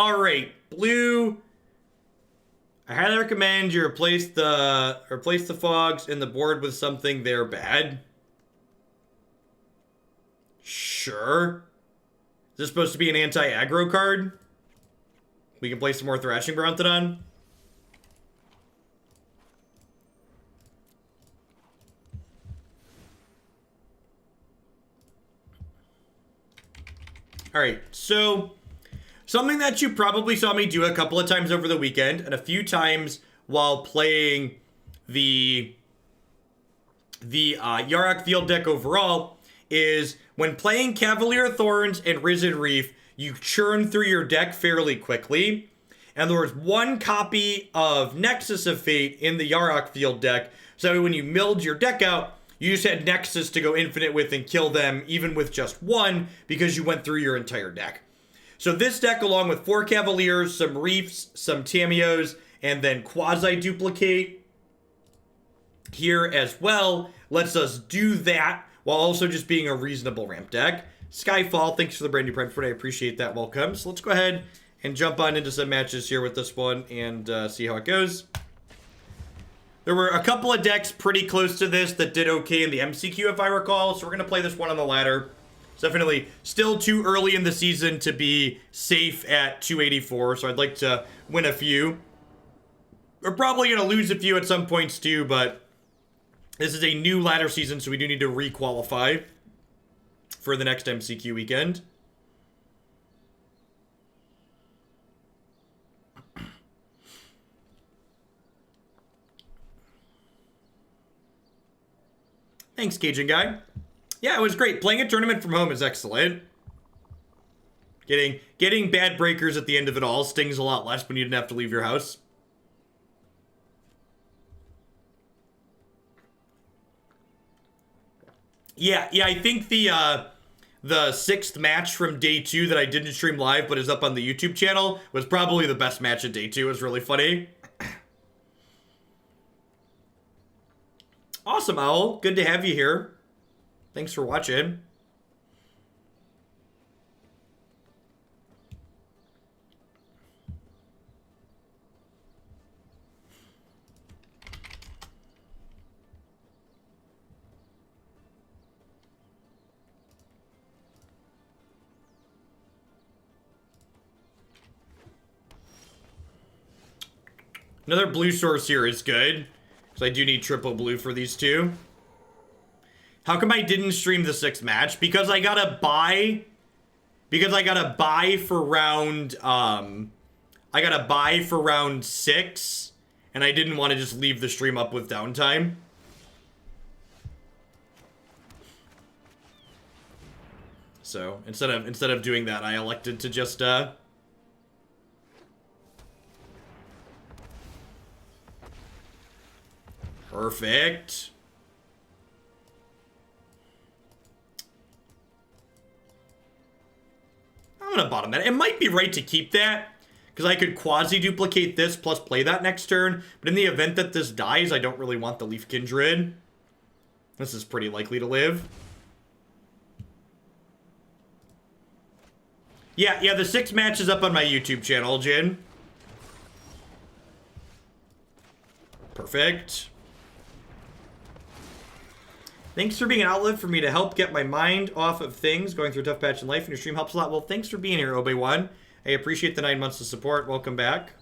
All right, blue. I highly recommend you replace the fogs in the board with something they're bad. Sure. Is this supposed to be an anti-aggro card? We can play some more Thrashing Brontodon. Alright, so something that you probably saw me do a couple of times over the weekend and a few times while playing the Yarok field deck overall is when playing Cavalier of Thorns and Risen Reef, you churn through your deck fairly quickly. And there was one copy of Nexus of Fate in the Yarok field deck, so when you milled your deck out, you just had Nexus to go infinite with and kill them, even with just one, because you went through your entire deck. So this deck, along with 4 Cavaliers, some Reefs, some Tamiyos, and then Quasi-Duplicate here as well, lets us do that, while also just being a reasonable ramp deck. Skyfall, thanks for the brand new Prime Foot. I appreciate that. Welcome. So let's go ahead and jump on into some matches here with this one and see how it goes. There were a couple of decks pretty close to this that did okay in the MCQ, if I recall. So we're going to play this one on the ladder. It's definitely still too early in the season to be safe at 284. So I'd like to win a few. We're probably going to lose a few at some points too, but this is a new ladder season, so we do need to re-qualify for the next MCQ weekend. Thanks, Cajun guy. Yeah, it was great. Playing a tournament from home is excellent. Getting bad breakers at the end of it all stings a lot less when you didn't have to leave your house. Yeah, I think the 6th match from day 2 that I didn't stream live but is up on the YouTube channel was probably the best match of day 2. It was really funny. Awesome, Owl. Good to have you here. Thanks for watching. Another blue source here is good. Because I do need triple blue for these two. How come I didn't stream the 6th match? Because I gotta buy... Because I gotta buy for round... I gotta buy for round 6. And I didn't want to just leave the stream up with downtime. So, instead of doing that, I elected to just, Perfect. I'm gonna bottom that. It might be right to keep that, because I could quasi-duplicate this plus play that next turn, but in the event that this dies, I don't really want the Leafkin Druid. This is pretty likely to live. Yeah, the 6 match is up on my YouTube channel, Jin. Perfect. Thanks for being an outlet for me to help get my mind off of things, going through a tough patch in life, and your stream helps a lot. Well, thanks for being here, Obi-Wan. I appreciate the 9 months of support. Welcome back.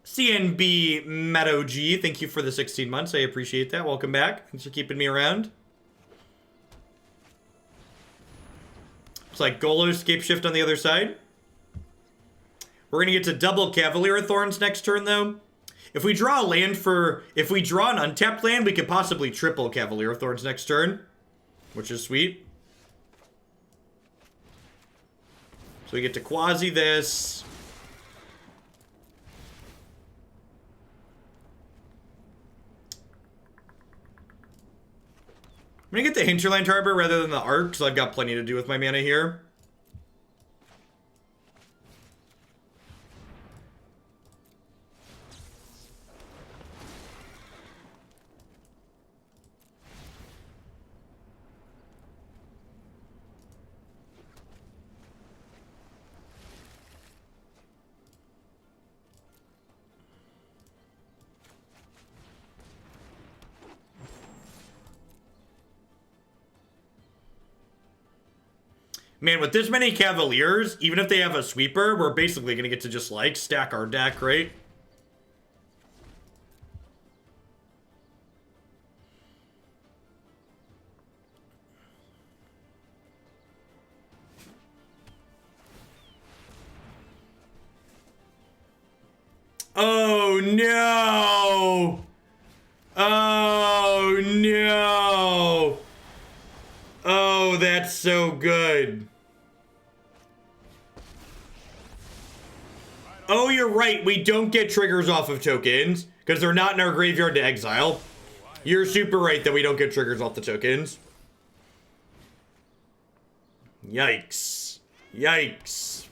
CNB Meadow G, thank you for the 16 months. I appreciate that. Welcome back. Thanks for keeping me around. It's like Golo escape shift on the other side. We're going to get to double Cavalier of Thorns next turn, though. If we draw a land if we draw an untapped land, we could possibly triple Cavalier of Thorns next turn, which is sweet. So we get to Quasi this. I'm gonna get the Hinterland Harbor rather than the Arc, because I've got plenty to do with my mana here. Man, with this many Cavaliers, even if they have a sweeper, we're basically going to get to just, like, stack our deck, right? Oh, no! Oh, no! Oh, that's so good. Oh, you're right. We don't get triggers off of tokens because they're not in our graveyard to exile. You're super right that we don't get triggers off the tokens. Yikes. Yikes.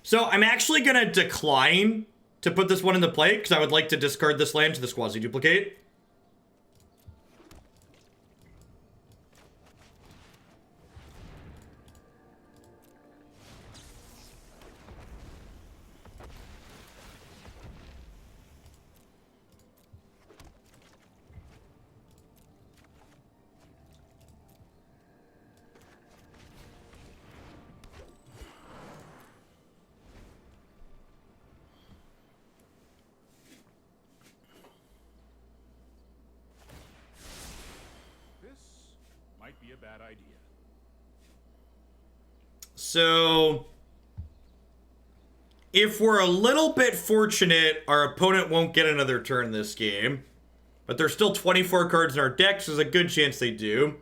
So I'm actually going to decline to put this one into play because I would like to discard this land to this Quasiduplicate. So, if we're a little bit fortunate, our opponent won't get another turn this game. But there's still 24 cards in our deck, so there's a good chance they do.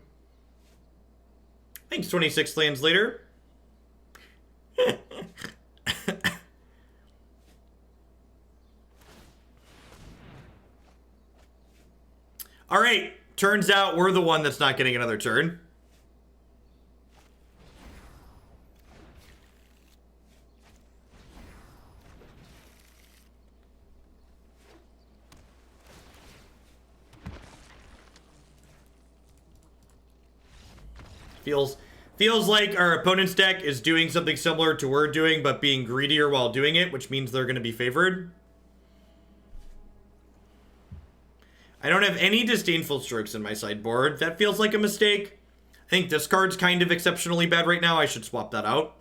Thanks, 26 lands later. Alright, turns out we're the one that's not getting another turn. Feels like our opponent's deck is doing something similar to we're doing, but being greedier while doing it, which means they're going to be favored. I don't have any Disdainful Strokes in my sideboard. That feels like a mistake. I think this card's kind of exceptionally bad right now. I should swap that out.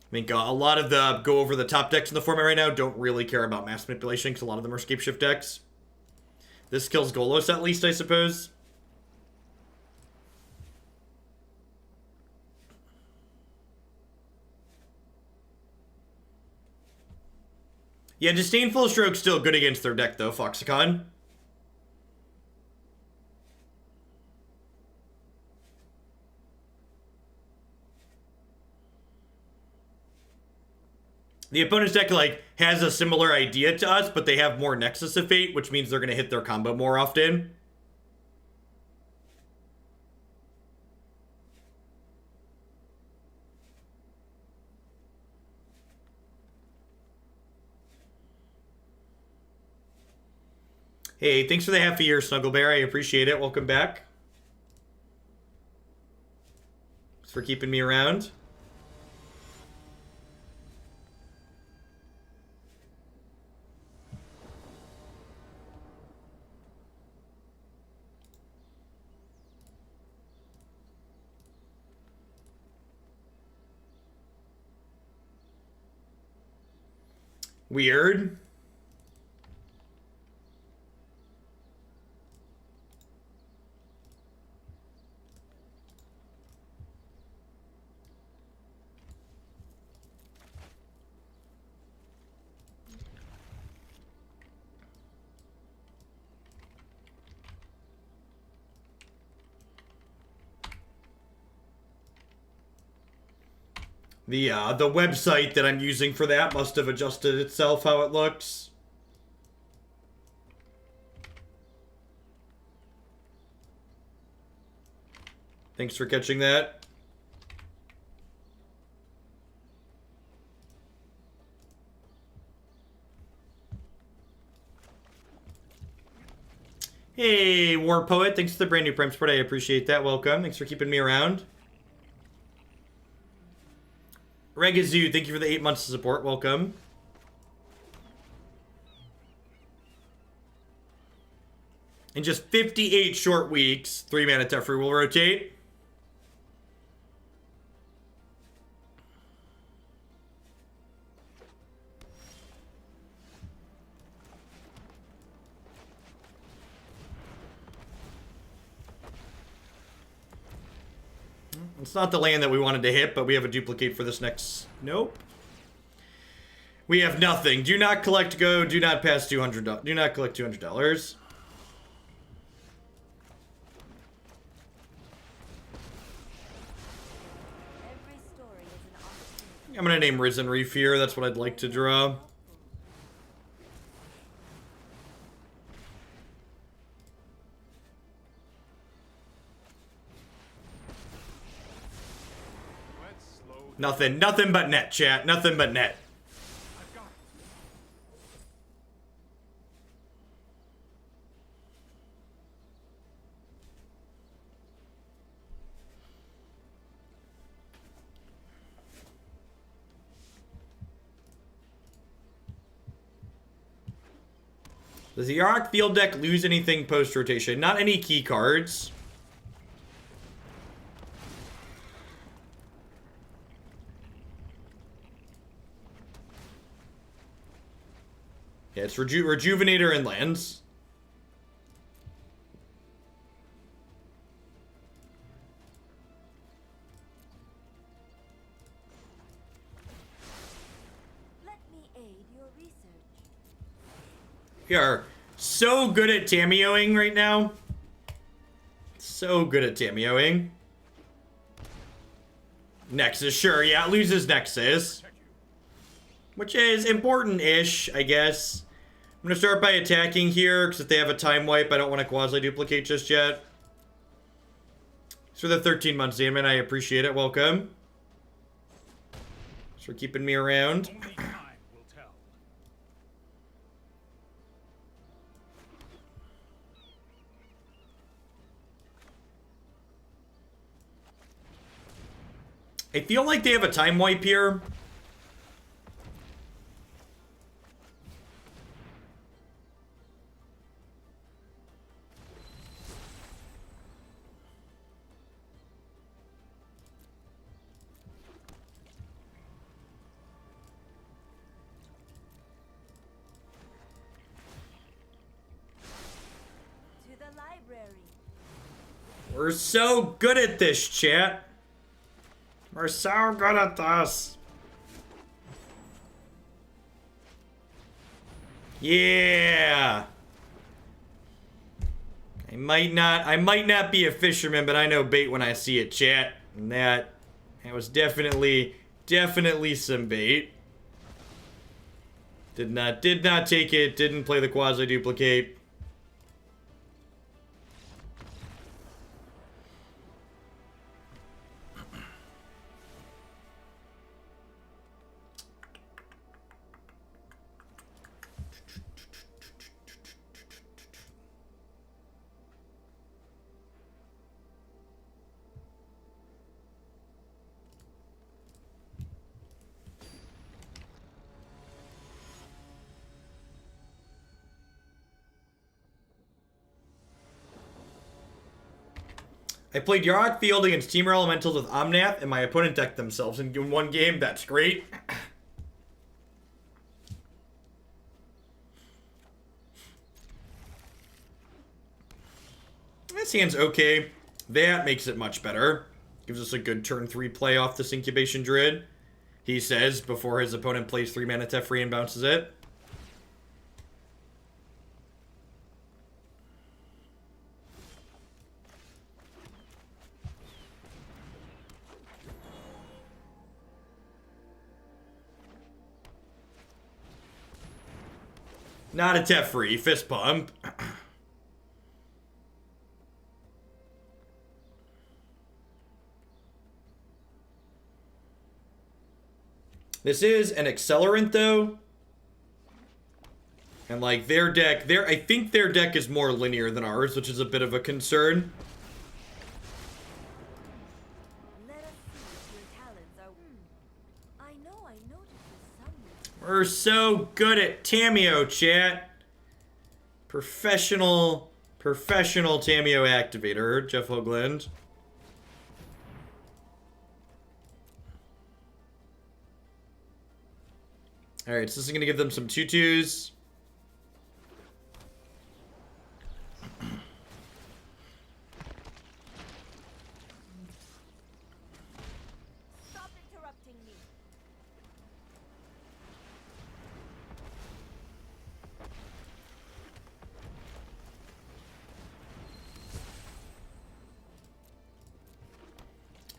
I think a lot of the go over the top decks in the format right now don't really care about mass manipulation because a lot of them are scape shift decks. This kills Golos at least, I suppose. Yeah, Disdainful Stroke's still good against their deck, though, Foxicon. The opponent's deck, like, has a similar idea to us, but they have more Nexus of Fate, which means they're going to hit their combo more often. Hey, thanks for the half a year, Snugglebear. I appreciate it. Welcome back. Thanks for keeping me around. Weird. The website that I'm using for that must have adjusted itself how it looks. Thanks for catching that. Hey, War Poet. Thanks for the brand new Prime Support. I appreciate that. Welcome. Thanks for keeping me around. Regazoo, thank you for the 8 months of support. Welcome. In just 58 short weeks, 3 mana Teferi will rotate. It's not the land that we wanted to hit, but we have a duplicate for this next... Nope. We have nothing. Do not collect go. Do not pass $200. Do not collect $200. I'm gonna name Risen Reef here. That's what I'd like to draw. Nothing but net, chat. Nothing but net. Does the Yarok field deck lose anything post-rotation? Not any key cards. Yeah, it's Rejuvenator and lands. Let me aid your research. We are so good at Tamiyoing right now. So good at Tamiyoing. Nexus, sure, yeah, it loses Nexus. Which is important-ish, I guess. I'm gonna start by attacking here, because if they have a time wipe, I don't want to Quasi-Duplicate just yet. Thanks for the 13 months, Damon. I appreciate it. Welcome. Thanks for keeping me around. Only time will tell. I feel like they have a time wipe here. We're so good at this, chat. We're so good at this. Yeah. I might not be a fisherman, but I know bait when I see it, chat. And that was definitely some bait. Did not take it, didn't play the Quasi-Duplicate. I played Yarok Field against Team Elementals with Omnath, and my opponent decked themselves in one game. That's great. This hand's okay. That makes it much better. Gives us a good turn 3 play off this Incubation Druid. He says before his opponent plays 3 mana Teferi and bounces it. Not a Teferi, fist pump. This is an accelerant, though. And, like, their deck... I think their deck is more linear than ours, which is a bit of a concern. Let us see if your talents are. I noticed this somewhere. We're so good at Tamiyo, chat. Professional Tamiyo activator, Jeff Hoagland. Alright, so this is going to give them some 2/2s. Stop interrupting me.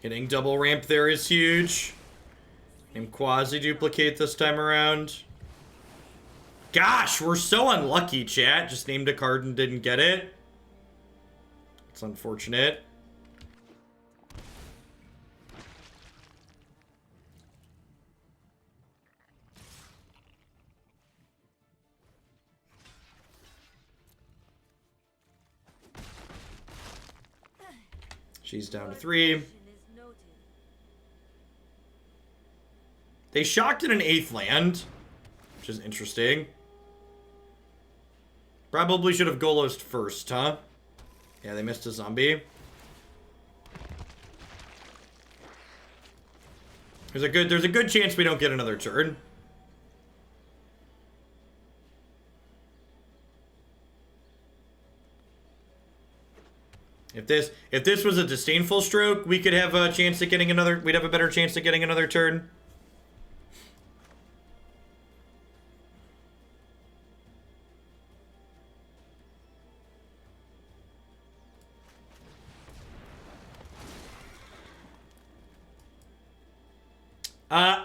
Hitting double ramp there is huge. And Quasiduplicate this time around. Gosh, we're so unlucky, chat. Just named a card and didn't get it. It's unfortunate. She's down to 3. Is noted. They shocked in an 8th land, which is interesting. Probably should have Golosed first, huh? Yeah, they missed a zombie. There's a good chance we don't get another turn. If this was a Disdainful Stroke, we could have a chance at getting another. We'd have a better chance at getting another turn.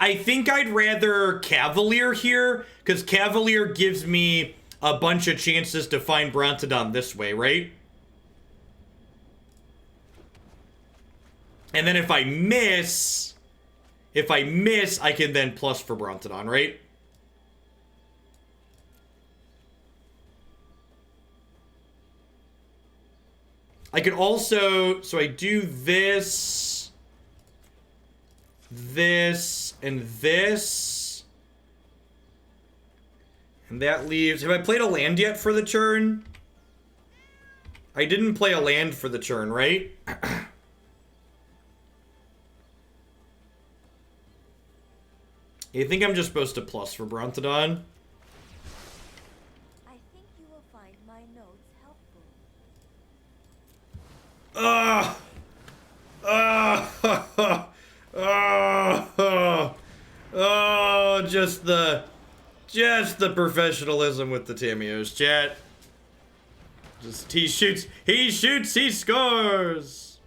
I think I'd rather Cavalier here, because Cavalier gives me a bunch of chances to find Brontodon this way, right? And then if I miss, I can then plus for Brontodon, right? I could also, so I do this, and this. And that leaves, have I played a land yet for the turn? I didn't play a land for the turn, right? You think I'm just supposed to plus for Brontodon? I think you will find my notes helpful. Just the professionalism with the Tamiyos, chat. Just he shoots, he scores.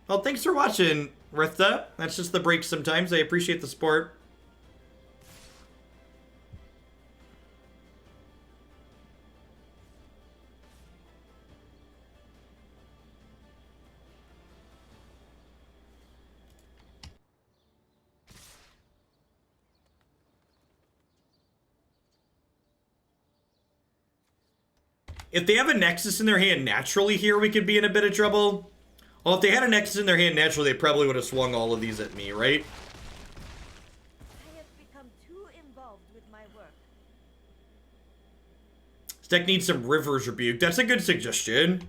Well, thanks for watching, Ritha. That's just the break sometimes. I appreciate the support. If they have a Nexus in their hand naturally here, we could be in a bit of trouble. Well, if they had a Nexus in their hand naturally, they probably would have swung all of these at me, right? I have become too involved with my work. This deck needs some Rivers Rebuke. That's a good suggestion.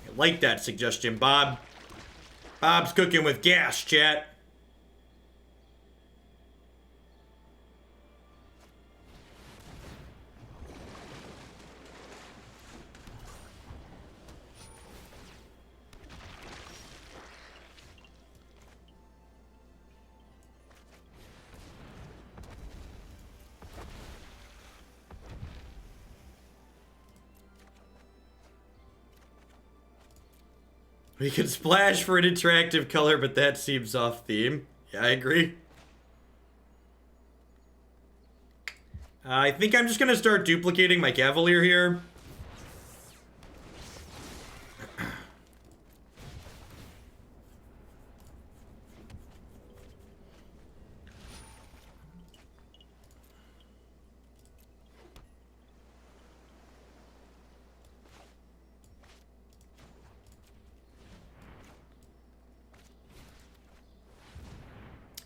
I like that suggestion, Bob. Bob's cooking with gas, chat. We could splash for an interactive color, but that seems off theme. Yeah, I agree. I think I'm just going to start duplicating my Cavalier here.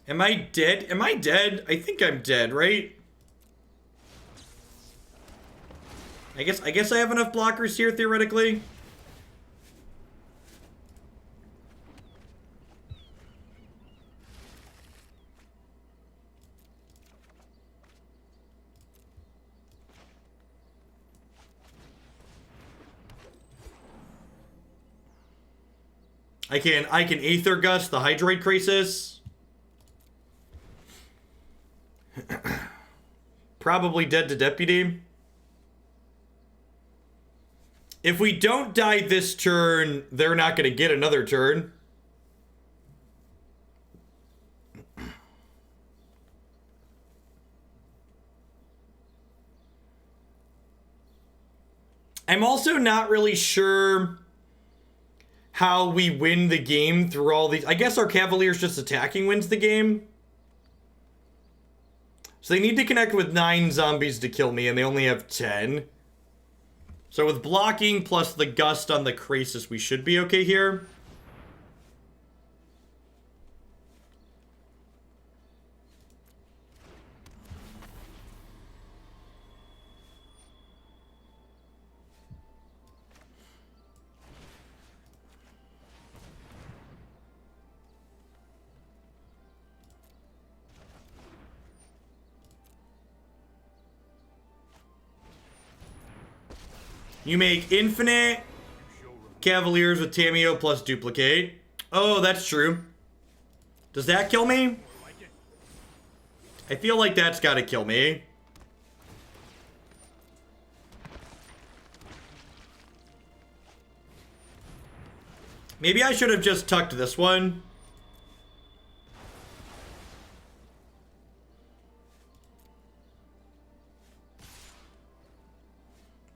Am I dead? Am I dead? I think I'm dead, right? I guess I have enough blockers here, theoretically. I can Aether Gust the Hydroid Crisis. Probably dead to Deputy. If we don't die this turn, they're not going to get another turn. I'm also not really sure how we win the game through all these. I guess our Cavaliers just attacking wins the game. So they need to connect with 9 zombies to kill me, and they only have 10. So with blocking plus the Gust on the Crisis, we should be okay here. You make infinite Cavaliers with Tamiyo plus Duplicate. Oh, that's true. Does that kill me? I feel like that's gotta kill me. Maybe I should have just tucked this one.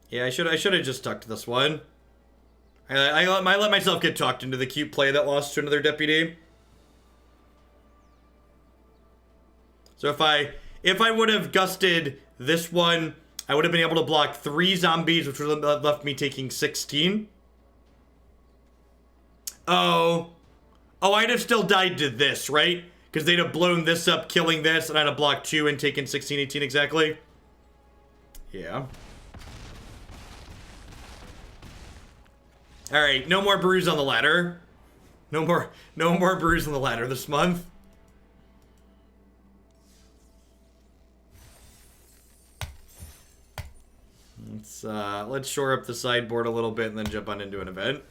Yeah, I should have just tucked this one. I let myself get talked into the cute play that lost to another deputy. So if I would have gusted this one, I would have been able to block 3 zombies, which would have left me taking 16. Oh, I'd have still died to this, right? Because they'd have blown this up, killing this, and I'd have blocked 2 and taken 16, 18 exactly. Yeah. All right, no more brews on the ladder. No more brews on the ladder this month. Let's shore up the sideboard a little bit and then jump on into an event.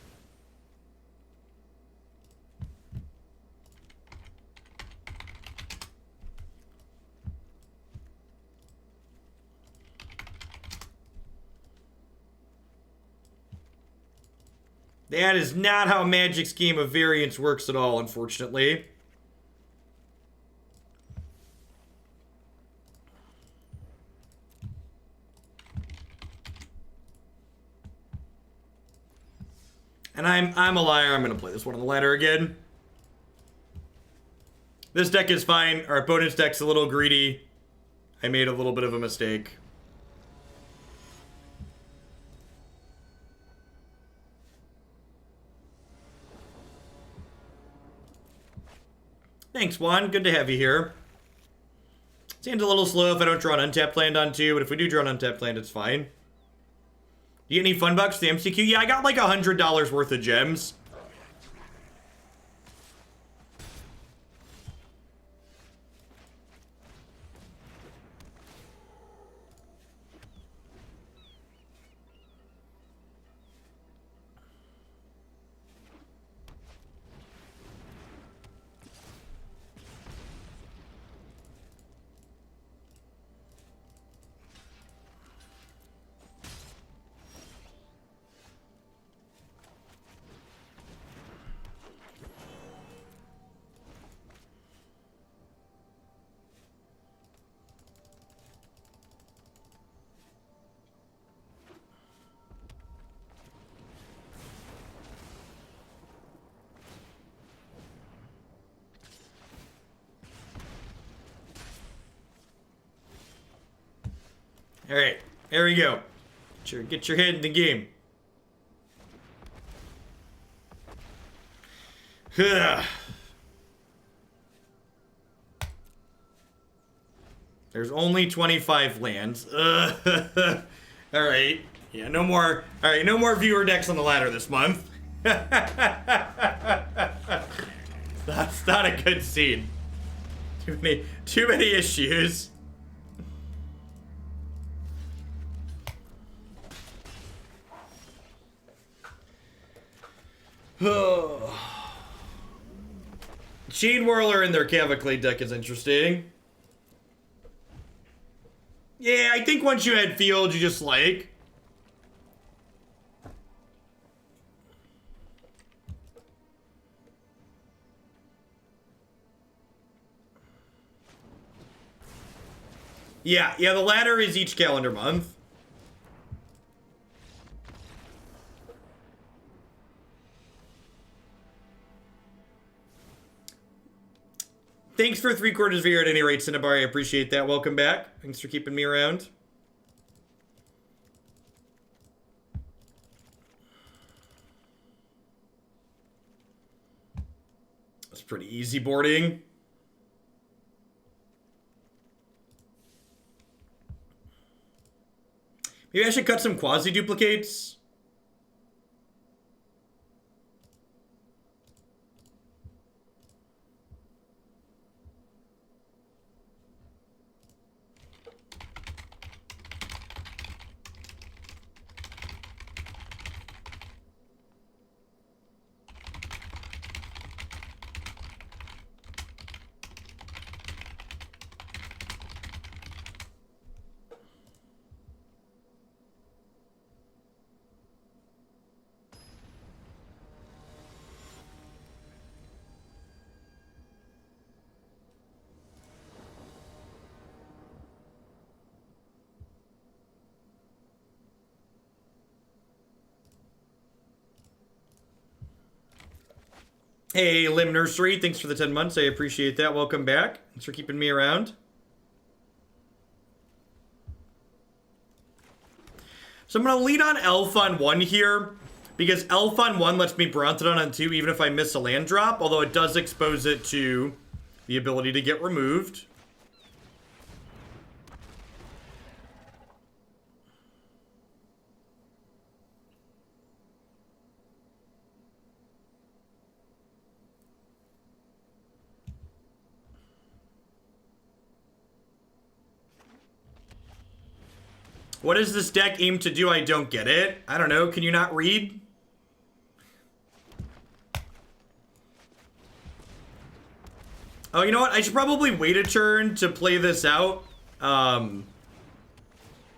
That is not how Magic's game of variance works at all, unfortunately. And I'm a liar. I'm going to play this one on the ladder again. This deck is fine. Our opponent's deck's a little greedy. I made a little bit of a mistake. Thanks, Juan. Good to have you here. Seems a little slow if I don't draw an untapped land on 2, but if we do draw an untapped land, it's fine. Do you get any fun bucks for the MCQ? Yeah, I got like $100 worth of gems. All right, there we go. Get your head in the game. There's only 25 lands. All right. Yeah, no more. All right, no more viewer decks on the ladder this month. That's not a good scene. Too many issues. Chain Whirler in their Cavalier deck is interesting. Yeah, I think once you had field, you just like. Yeah, the ladder is each calendar month. Thanks for 3/4 of a year at any rate, Cinnabar. I appreciate that. Welcome back. Thanks for keeping me around. It's pretty easy boarding. Maybe I should cut some Quasi-duplicates. Hey, Limb Nursery, thanks for the 10 months. I appreciate that. Welcome back. Thanks for keeping me around. So I'm going to lead on Elf on 1 here, because Elf on 1 lets me Brontodon on 2 even if I miss a land drop, although it does expose it to the ability to get removed. What does this deck aim to do? I don't get it. I don't know. Can you not read? Oh, you know what? I should probably wait a turn to play this out.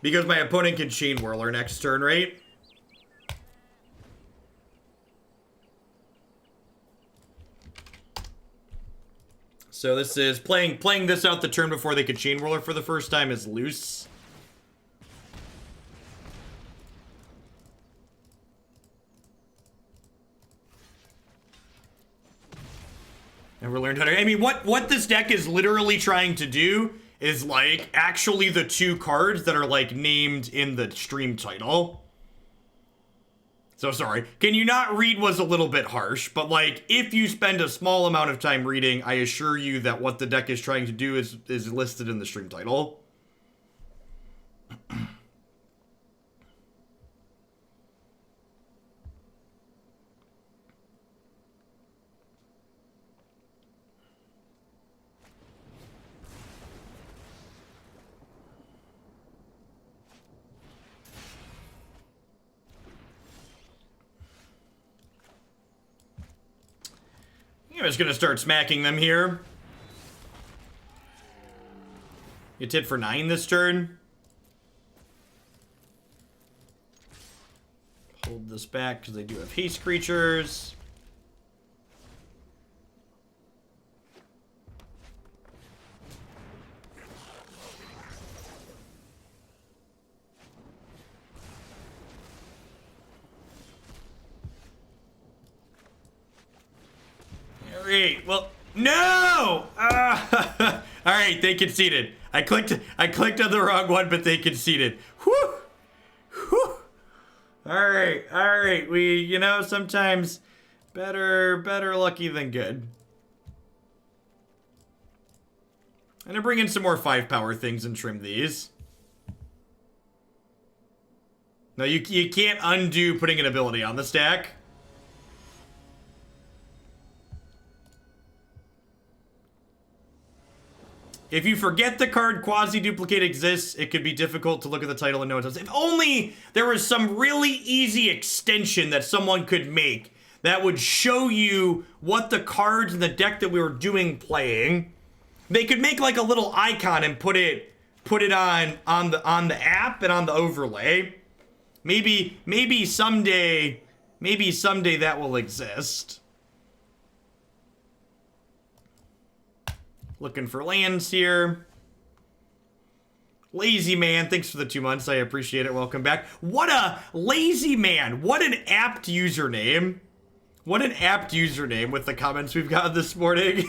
Because my opponent can Chain Whirler next turn, right? So this is playing this out the turn before they could Chain Whirler for the first time is loose. Never learned how to... I mean, what this deck is literally trying to do is, like, actually the 2 cards that are, like, named in the stream title. So, sorry. Can you not read was a little bit harsh, but, like, if you spend a small amount of time reading, I assure you that what the deck is trying to do is listed in the stream title. I'm just gonna start smacking them here. You tit for 9 this turn. Hold this back because they do have haste creatures. Alright, well, no! All right, they conceded. I clicked on the wrong one, but they conceded. Whew! Whew! All right. We, you know, sometimes better lucky than good. I'm gonna bring in some more 5-power things and trim these. No, you can't undo putting an ability on the stack. If you forget the card Quasiduplicate exists, it could be difficult to look at the title and know it does. If only there was some really easy extension that someone could make that would show you what the cards in the deck that we were doing playing. They could make like a little icon and put it on the app and on the overlay. Maybe someday that will exist. Looking for lands here. Lazy Man, thanks for the 2 months. I appreciate it. Welcome back. What a Lazy Man. What an apt username. What an apt username with the comments we've got this morning.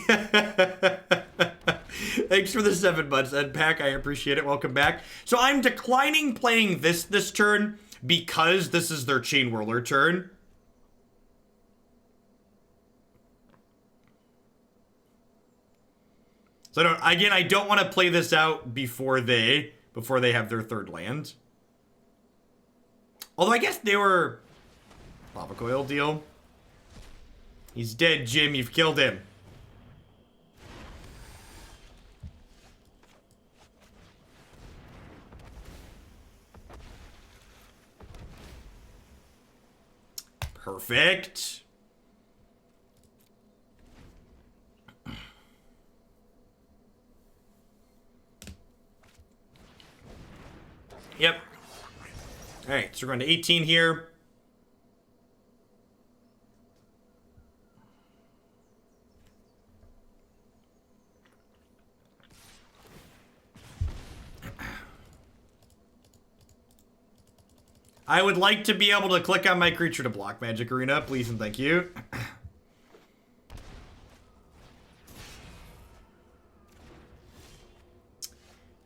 Thanks for the 7 months, Ed Pack. I appreciate it. Welcome back. So I'm declining playing this turn because this is their Chain Whirler turn. So I don't want to play this out before they have their 3rd land. Although I guess they were Lava Coil deal. He's dead, Jim. You've killed him. Perfect. Yep. All right, so we're going to 18 here. I would like to be able to click on my creature to block Magic Arena, please and thank you.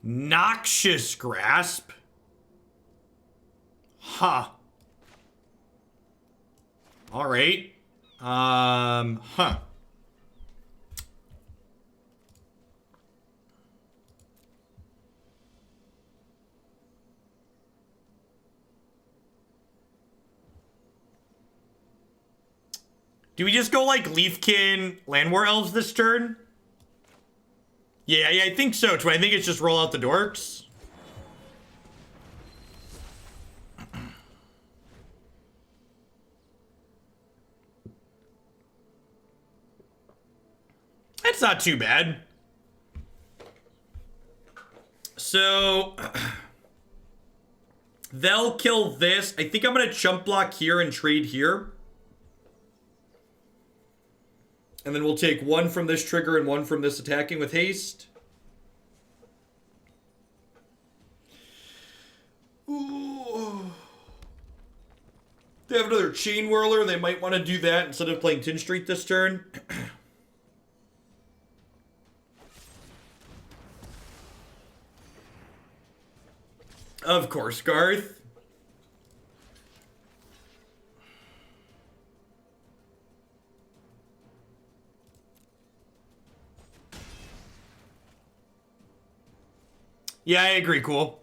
Noxious Grasp. Huh. All right. Huh. Do we just go like Leafkin Llanowar Elves this turn? Yeah, I think so too. I think it's just roll out the dorks. That's not too bad. So they'll kill this. I think I'm gonna chump block here and trade here. And then we'll take 1 from this trigger and 1 from this attacking with haste. Ooh. They have another Chain Whirler. They might want to do that instead of playing Tin Street this turn. Of course, Garth. Yeah, I agree, cool.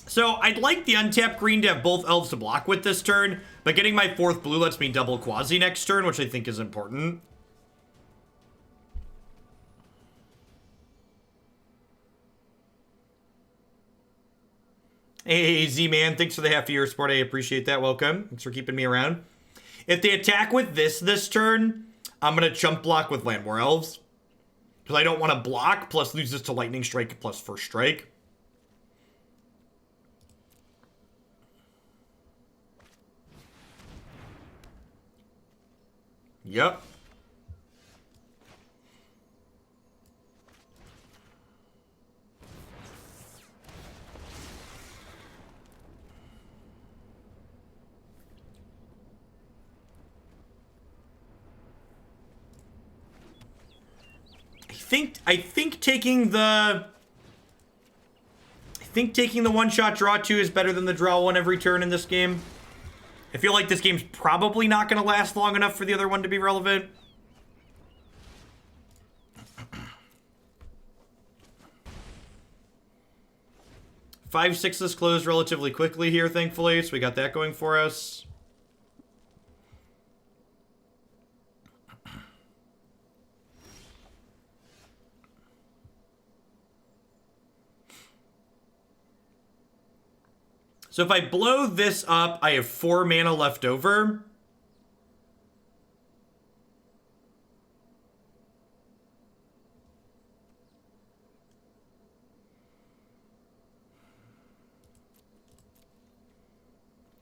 So I'd like the untapped green to have both elves to block with this turn, but getting my 4th blue lets me double Quasi next turn, which I think is important. Hey, Z-Man, thanks for the half year support. I appreciate that. Welcome. Thanks for keeping me around. If they attack with this turn, I'm going to chump block with Llanowar Elves. Because I don't want to block, plus lose this to Lightning Strike, plus First Strike. Yep. I think taking the think taking the one-shot draw 2 is better than the draw 1 every turn in this game. I feel like this game's probably not going to last long enough for the other one to be relevant. Five, 6s closed relatively quickly here, thankfully, so we got that going for us. So if I blow this up, I have 4 mana left over.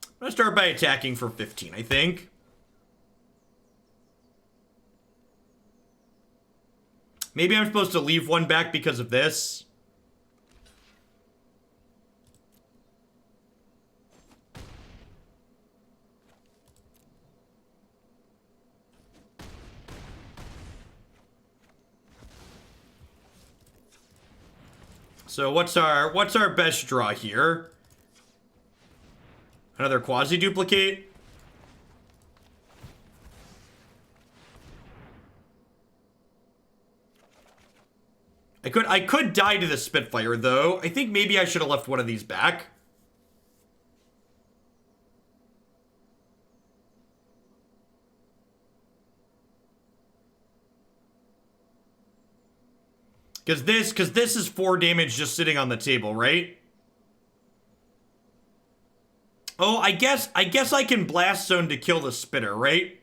I'm going to start by attacking for 15, I think. Maybe I'm supposed to leave one back because of this. So what's our best draw here? Another Quasiduplicate. I could die to the Spitfire though. I think maybe I should have left one of these back. Because this is 4 damage just sitting on the table, right? Oh, I guess I can Blast Zone to kill the Spitter, right?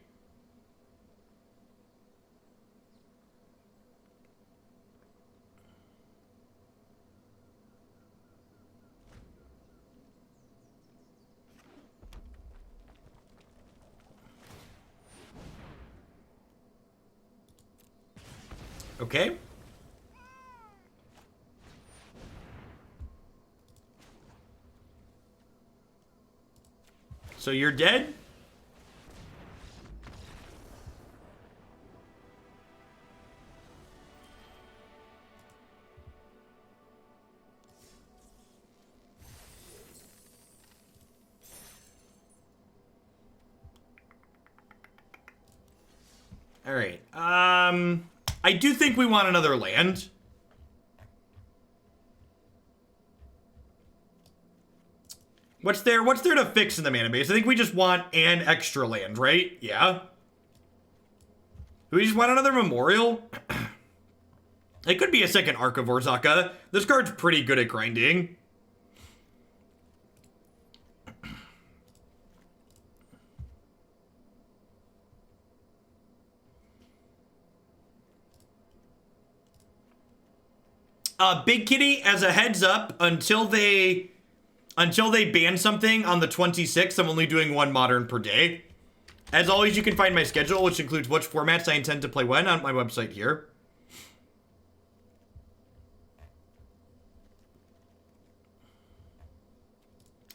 Okay. So you're dead? All right. I do think we want another land. What's there to fix in the mana base? I think we just want an extra land, right? Yeah. Do we just want another Memorial? It could be a second Arch of Orazca. This card's pretty good at grinding. Big Kitty, as a heads up, until they ban something on the 26th, I'm only doing 1 Modern per day. As always, you can find my schedule, which includes which formats I intend to play when, on my website here.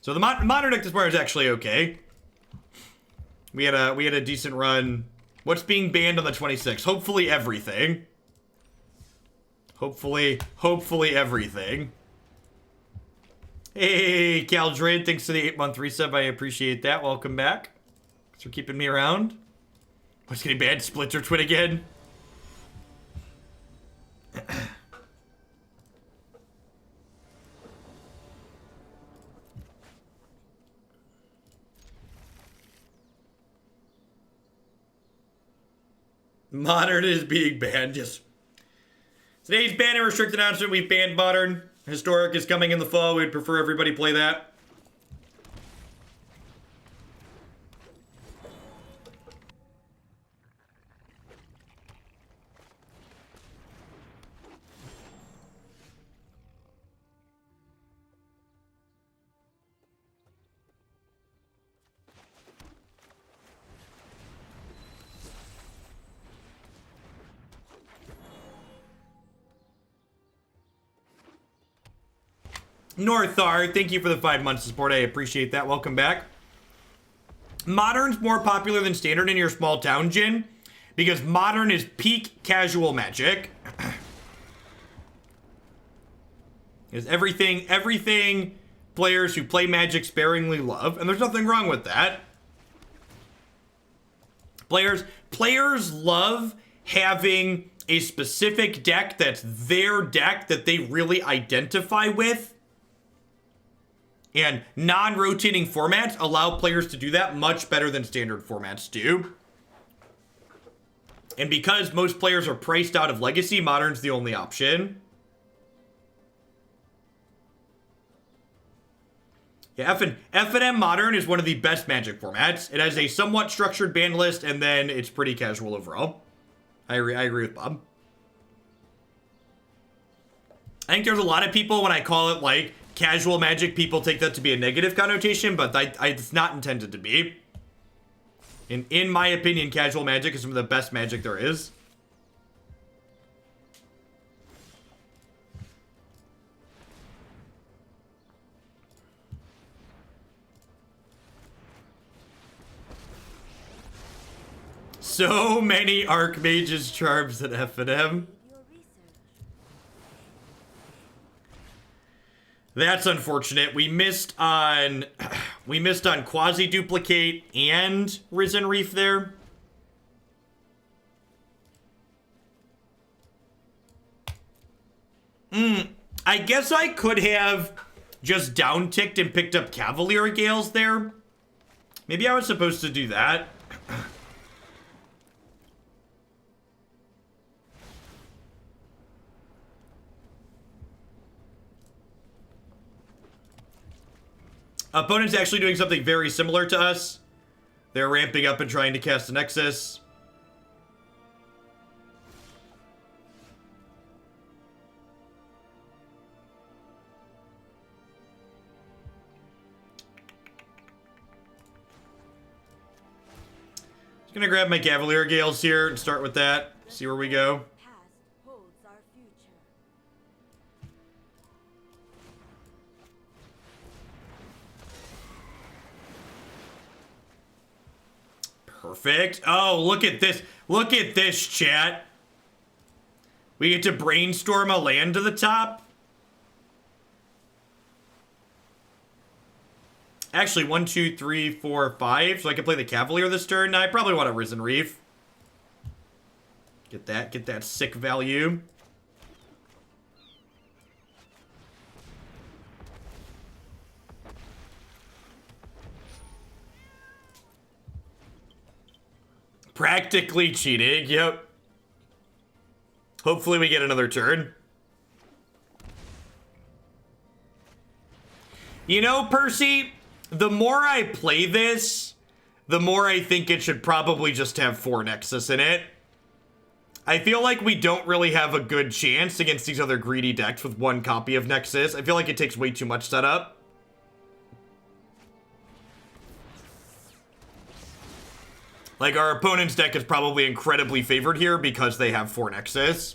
So the Modern deck this morning is actually okay. We had a decent run. What's being banned on the 26th? Hopefully everything. Hopefully everything. Hey, Caldrid, thanks for the 8-month resub. I appreciate that. Welcome back. Thanks for keeping me around. What's getting bad? Splinter Twin again? Modern is being banned. Just today's ban and restricted announcement. We've banned Modern. Historic is coming in the fall. We'd prefer everybody play that. Northar, thank you for the 5 months of support. I appreciate that. Welcome back. Modern's more popular than Standard in your small town, Jin, because Modern is peak casual Magic. Is everything players who play Magic sparingly love, and there's nothing wrong with that. Players love having a specific deck that's their deck that they really identify with. And non-rotating formats allow players to do that much better than standard formats do. And because most players are priced out of Legacy, Modern's the only option. Yeah, F&M Modern is one of the best Magic formats. It has a somewhat structured ban list, and then it's pretty casual overall. I agree with Bob. I think there's a lot of people, when I call it, like, casual Magic, people take that to be a negative connotation, but it's not intended to be. In my opinion, casual Magic is some of the best Magic there is. So many Archmage's charms at F&M. That's unfortunate. We missed on Quasiduplicate and Risen Reef there. I guess I could have just down-ticked and picked up Cavalier of Gales there. Maybe I was supposed to do that. Opponent's actually doing something very similar to us. They're ramping up and trying to cast a Nexus. Just gonna grab my Cavalier of Gales here and start with that. See where we go. Perfect. Oh, look at this. Look at this, chat. We get to brainstorm a land to the top. Actually, 1, 2, 3, 4, 5. So I can play the Cavalier this turn. Now, I probably want a Risen Reef. Get that sick value. Practically cheating, yep. Hopefully we get another turn. You know, Percy, the more I play this, the more I think it should probably just have 4 Nexus in it. I feel like we don't really have a good chance against these other greedy decks with 1 copy of Nexus. I feel like it takes way too much setup. Like, our opponent's deck is probably incredibly favored here because they have 4 Nexus.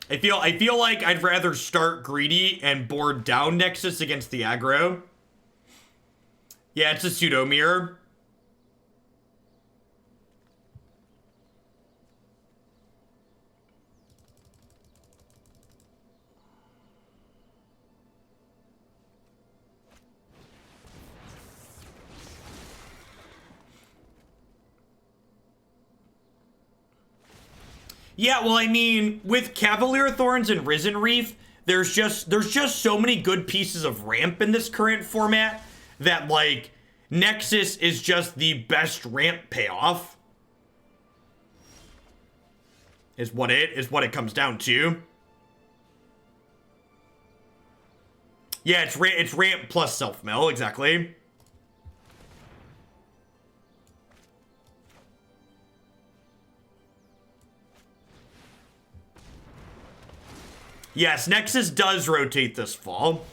I feel like I'd rather start greedy and board down Nexus against the aggro. Yeah, it's a pseudo mirror. Yeah, well, I mean, with Cavalier of Thorns and Risen Reef, there's just so many good pieces of ramp in this current format that, like, Nexus is just the best ramp payoff. Is what it comes down to. Yeah, it's ramp plus self-mill, exactly. Yes, Nexus does rotate this fall.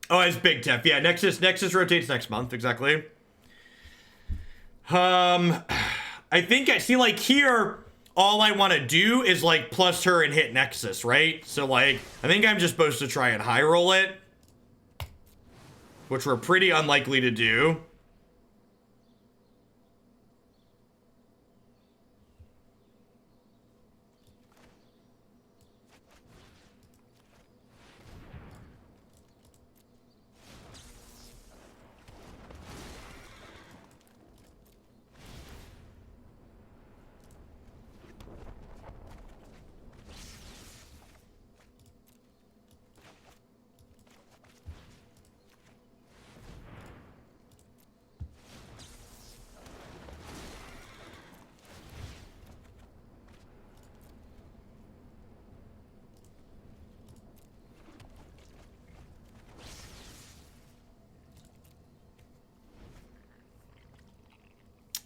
Oh, it's Big Tef. Yeah, Nexus rotates next month, exactly. I think I see, like, here, all I want to do is, like, plus her and hit Nexus, right? So, like, I think I'm just supposed to try and high roll it, which we're pretty unlikely to do.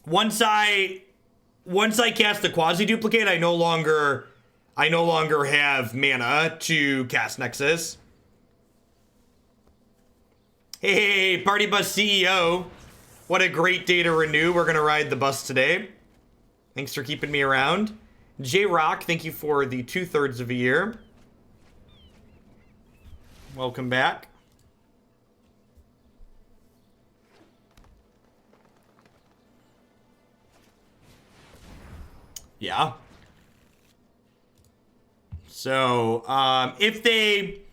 Once I cast the Quasiduplicate, I no longer have mana to cast Nexus. Hey, Party Bus CEO. What a great day to renew. We're gonna ride the bus today. Thanks for keeping me around. J-Rock, thank you for the 2/3 of a year. Welcome back. Yeah. So, if they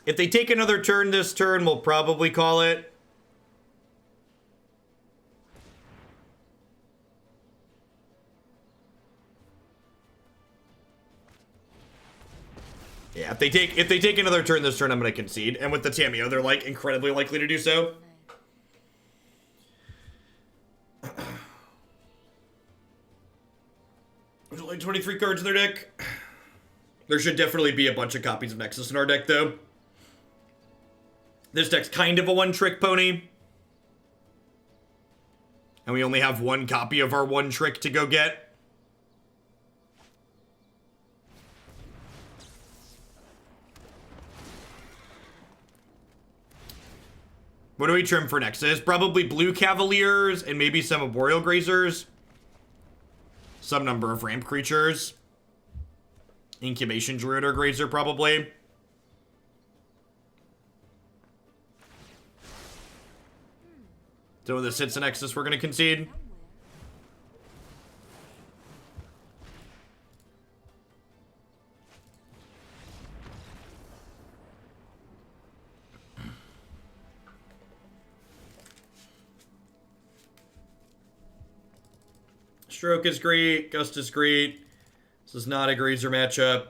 take another turn this turn, we'll probably call it. Yeah, if they take another turn this turn, I'm gonna concede. And with the Tamiyo, they're like incredibly likely to do so. There's only 23 cards in their deck. There should definitely be a bunch of copies of Nexus in our deck, though. This deck's kind of a one-trick pony. And we only have one copy of our one trick to go get. What do we trim for Nexus? Probably blue Cavaliers and maybe some Arboreal Grazers. Some number of ramp creatures. Incubation Druid or Grazer, probably. So when this hits a Nexus, we're going to concede. Stroke is great. Gust is great. This is not a Grazer matchup.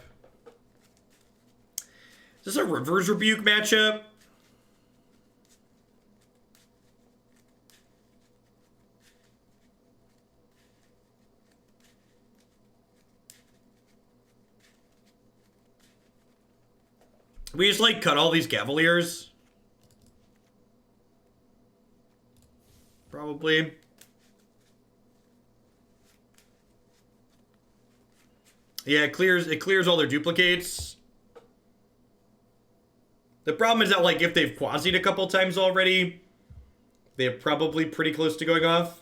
Is this a Reverse Rebuke matchup? We just, like, cut all these Cavaliers? Probably. Yeah, it clears all their duplicates. The problem is that, like, if they've Quasi'd a couple times already, they're probably pretty close to going off.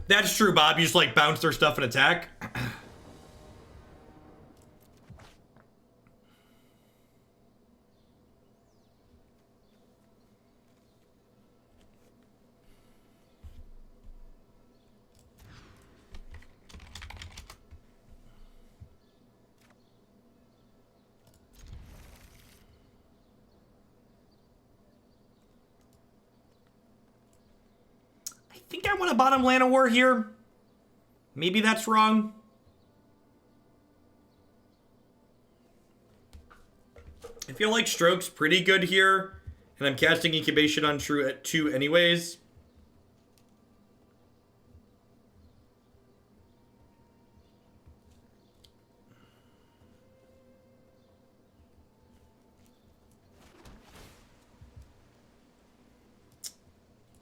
That's true, Bob. You just, like, bounce their stuff and attack. want to bottom Llanowar here. Maybe that's wrong. I feel like Stroke's pretty good here. And I'm casting Incubation on True at 2 anyways.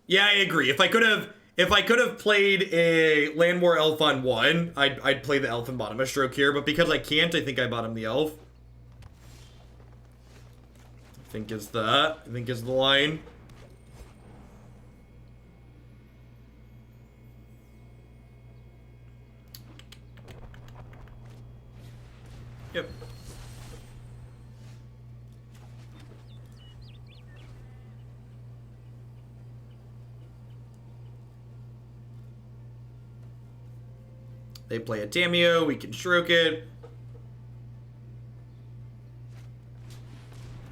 Yeah, I agree. If I could have played a Llanowar Elf on 1, I'd play the Elf and bottom a Stroke here, but because I can't, I think I bottom the Elf. I think is the line. Yep. They play a Tamiyo, we can Stroke it.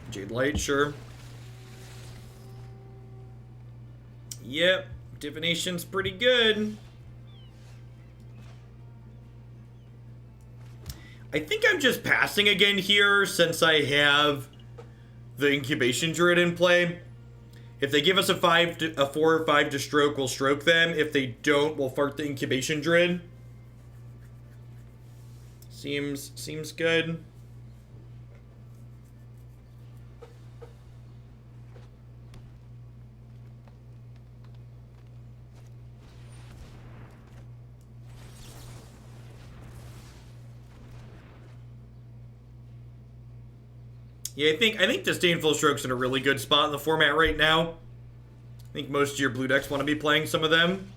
Jade Light, sure. Yep, Divination's pretty good. I think I'm just passing again here since I have the Incubation Druid in play. If they give us a 4 or 5 to Stroke, we'll Stroke them. If they don't, we'll fart the Incubation Druid. Seems good. Yeah, I think Disdainful Stroke's in a really good spot in the format right now. I think most of your blue decks want to be playing some of them.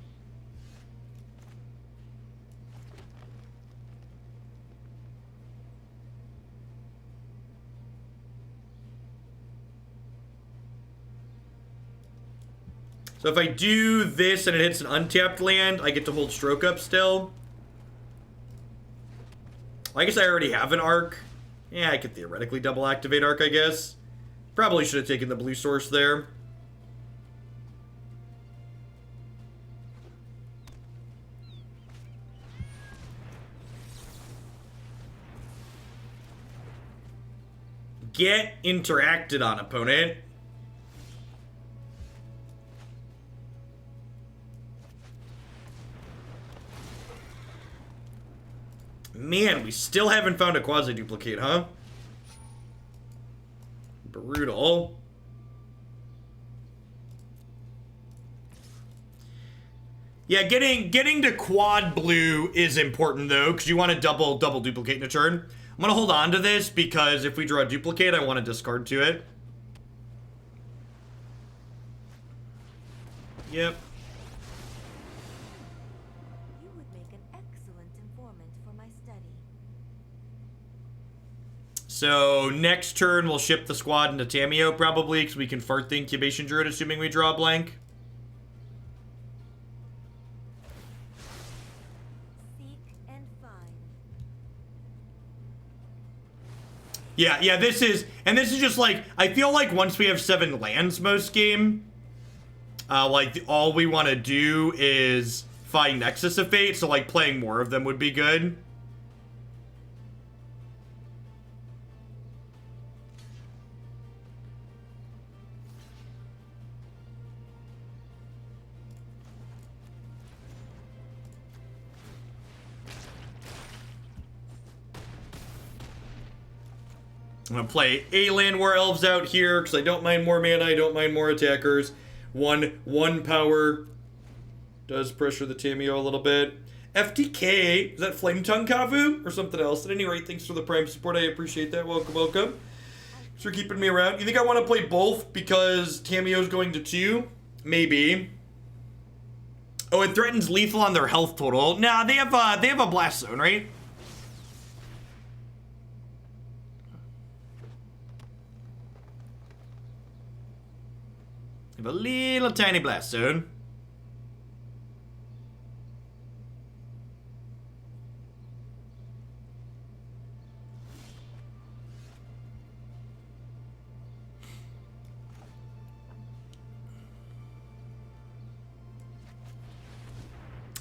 So if I do this and it hits an untapped land, I get to hold Stroke up still. Well, I guess I already have an Arc. Yeah, I could theoretically double activate Arc, I guess. Probably should have taken the blue source there. Get interacted on, opponent. Man, we still haven't found a Quasiduplicate, huh? Brutal. Yeah, getting to quad blue is important though, because you want to double duplicate in a turn. I'm gonna hold on to this because if we draw a duplicate, I want to discard to it. Yep. You would make an excellent informant for my study. So next turn we'll ship the squad into Tamiyo probably, because we can fart the Incubation Druid assuming we draw a blank. Yeah, this is just like, I feel like once we have 7 lands most game, like all we want to do is find Nexus of Fate, so like playing more of them would be good. I'm going to play a Llanowar Elves out here, because I don't mind more mana, I don't mind more attackers. One power does pressure the Tamiyo a little bit. FTK, is that Flame Tongue Kavu, or something else? At any rate, thanks for the Prime support, I appreciate that, welcome. Thanks for keeping me around. You think I want to play both because Tamiyo's going to 2? Maybe. Oh, it threatens lethal on their health total. Nah, they have a Blast Zone, right? Have a little tiny Blast Zone.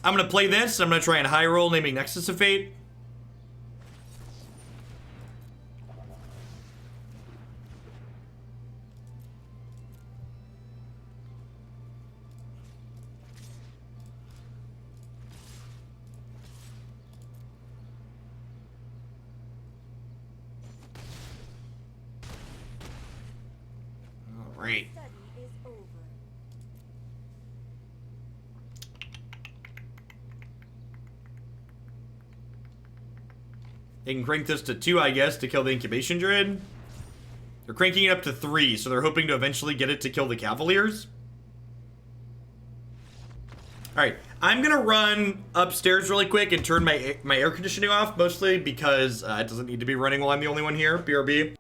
I'm gonna play this. I'm gonna try and high roll naming Nexus of Fate. All right. Study is over. They can crank this to 2, I guess, to kill the Incubation Druid. They're cranking it up to 3, so they're hoping to eventually get it to kill the Cavaliers. Alright, I'm gonna run upstairs really quick and turn my air conditioning off, mostly because it doesn't need to be running while I'm the only one here. BRB.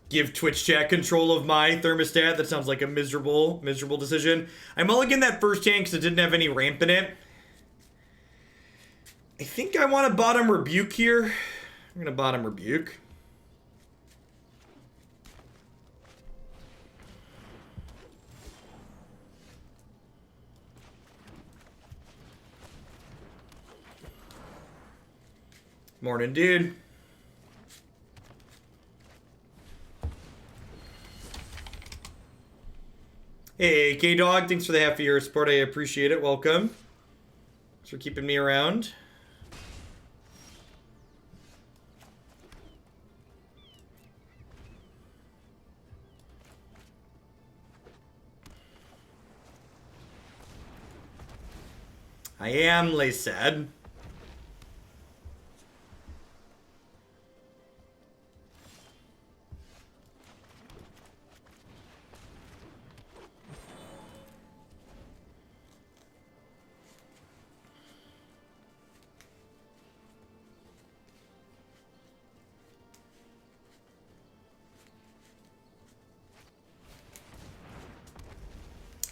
Give Twitch chat control of my thermostat. That sounds like a miserable decision. I mulligan that first hand because it didn't have any ramp in it. I think I want to bottom Rebuke here. I'm going to bottom Rebuke. Morning, dude. Hey, K-Dog, thanks for the half year support. I appreciate it. Welcome. Thanks for keeping me around. I am, Lay said.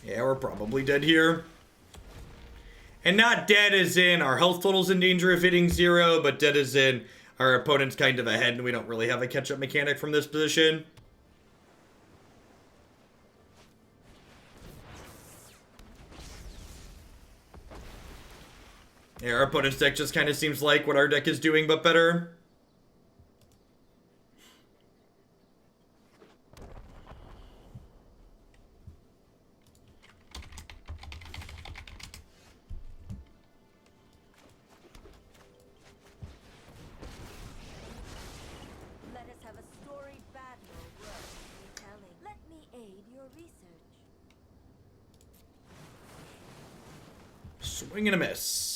Yeah, we're probably dead here. And not dead as in our health total's in danger of hitting 0, but dead as in our opponent's kind of ahead and we don't really have a catch-up mechanic from this position. Yeah, our opponent's deck just kind of seems like what our deck is doing, but better. Let us have a storied battle worth retelling. Let me aid your research. Swing and a miss.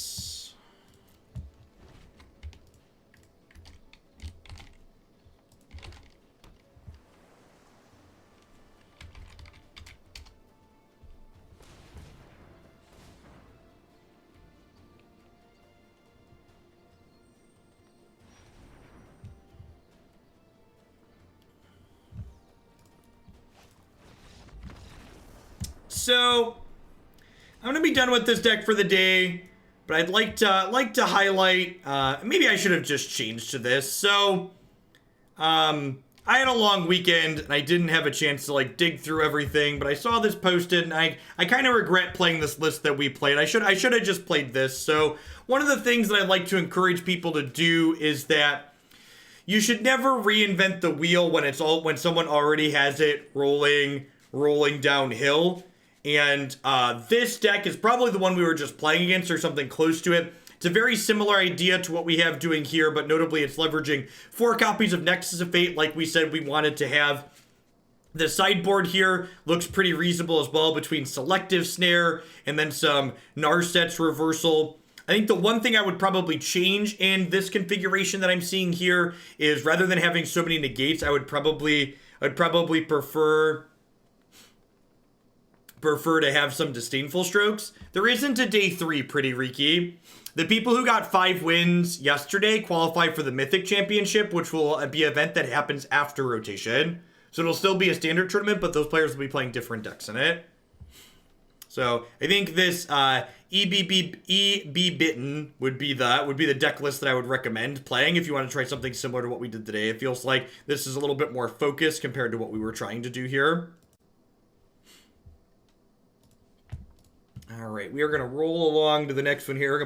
So I'm gonna be done with this deck for the day, but I'd like to highlight. Maybe I should have just changed to this. So, I had a long weekend and I didn't have a chance to like dig through everything, but I saw this posted and I kind of regret playing this list that we played. I should have just played this. So one of the things that I'd like to encourage people to do is that you should never reinvent the wheel when someone already has it rolling downhill. And this deck is probably the one we were just playing against or something close to it. It's a very similar idea to what we have doing here, but notably it's leveraging 4 copies of Nexus of Fate like we said we wanted to have. The sideboard here looks pretty reasonable as well between Selective Snare and then some Narset's Reversal. I think the one thing I would probably change in this configuration that I'm seeing here is rather than having so many negates, I'd probably prefer to have some Disdainful Strokes. There isn't a day 3, Pretty Riki. The people who got 5 wins yesterday qualify for the Mythic Championship, which will be an event that happens after rotation. So it'll still be a standard tournament, but those players will be playing different decks in it. So I think this EB Bitten would be the deck list that I would recommend playing if you want to try something similar to what we did today. It feels like this is a little bit more focused compared to what we were trying to do here. All right, we are going to roll along to the next one here. We're going to play